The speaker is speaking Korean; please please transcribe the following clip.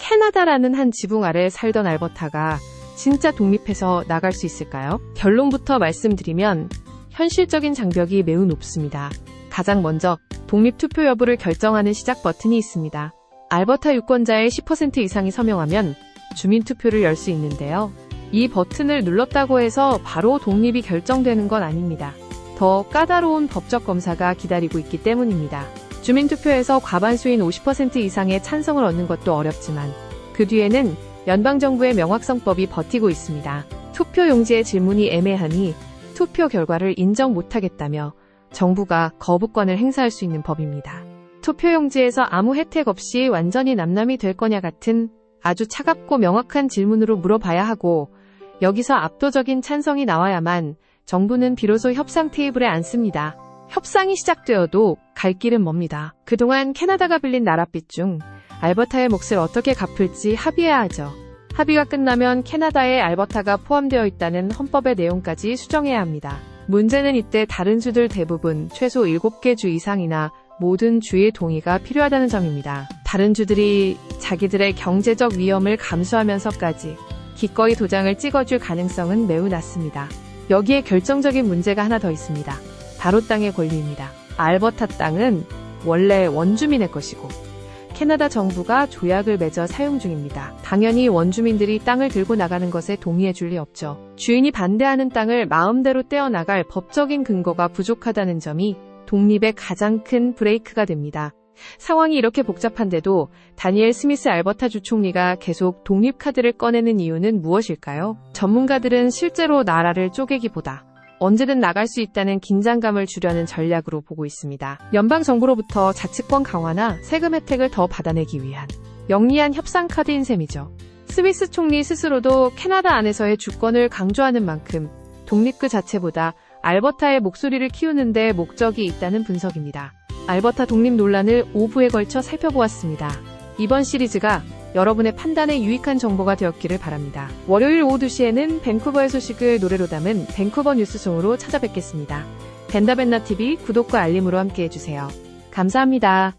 캐나다라는 한 지붕 아래 살던 알버타가 진짜 독립해서 나갈 수 있을까요? 결론부터 말씀드리면 현실적인 장벽이 매우 높습니다. 가장 먼저 독립투표 여부를 결정하는 시작 버튼이 있습니다. 알버타 유권자의 10% 이상이 서명하면 주민투표를 열 수 있는데요. 이 버튼을 눌렀다고 해서 바로 독립이 결정되는 건 아닙니다. 더 까다로운 법적 검사가 기다리고 있기 때문입니다. 주민투표에서 과반수인 50% 이상의 찬성을 얻는 것도 어렵지만 그 뒤에는 연방정부의 명확성법이 버티고 있습니다. 투표용지의 질문이 애매하니 투표 결과를 인정 못하겠다며 정부가 거부권을 행사할 수 있는 법입니다. 투표용지에서 아무 혜택 없이 완전히 남남이 될 거냐 같은 아주 차갑고 명확한 질문으로 물어봐야 하고 여기서 압도적인 찬성이 나와야만 정부는 비로소 협상 테이블에 앉습니다. 협상이 시작되어도 갈 길은 멉니다. 그동안 캐나다가 빌린 나랏빚 중 알버타의 몫을 어떻게 갚을지 합의해야 하죠. 합의가 끝나면 캐나다에 알버타가 포함되어 있다는 헌법의 내용까지 수정해야 합니다. 문제는 이때 다른 주들 대부분 최소 7개 주 이상이나 모든 주의 동의가 필요하다는 점입니다. 다른 주들이 자기들의 경제적 위험을 감수하면서까지 기꺼이 도장을 찍어줄 가능성은 매우 낮습니다. 여기에 결정적인 문제가 하나 더 있습니다. 바로 땅의 권리입니다. 알버타 땅은 원래 원주민의 것이고 캐나다 정부가 조약을 맺어 사용 중입니다. 당연히 원주민들이 땅을 들고 나가는 것에 동의해 줄 리 없죠. 주인이 반대하는 땅을 마음대로 떼어나갈 법적인 근거가 부족하다는 점이 독립의 가장 큰 브레이크가 됩니다. 상황이 이렇게 복잡한데도 다니엘 스미스 알버타 주 총리가 계속 독립 카드를 꺼내는 이유는 무엇일까요? 전문가들은 실제로 나라를 쪼개기보다 언제든 나갈 수 있다는 긴장감을 주려는 전략으로 보고 있습니다. 연방정부로부터 자치권 강화나 세금 혜택을 더 받아내기 위한 영리한 협상 카드인 셈이죠. 스미스 총리 스스로도 캐나다 안에서의 주권을 강조하는 만큼 독립 그 자체보다 알버타의 목소리를 키우는 데 목적이 있다는 분석입니다. 알버타 독립 논란을 5부에 걸쳐 살펴보았습니다. 이번 시리즈가 여러분의 판단에 유익한 정보가 되었기를 바랍니다. 월요일 오후 2시에는 밴쿠버의 소식을 노래로 담은 밴쿠버 뉴스송으로 찾아뵙겠습니다. 벤다벤나TV 구독과 알림으로 함께해주세요. 감사합니다.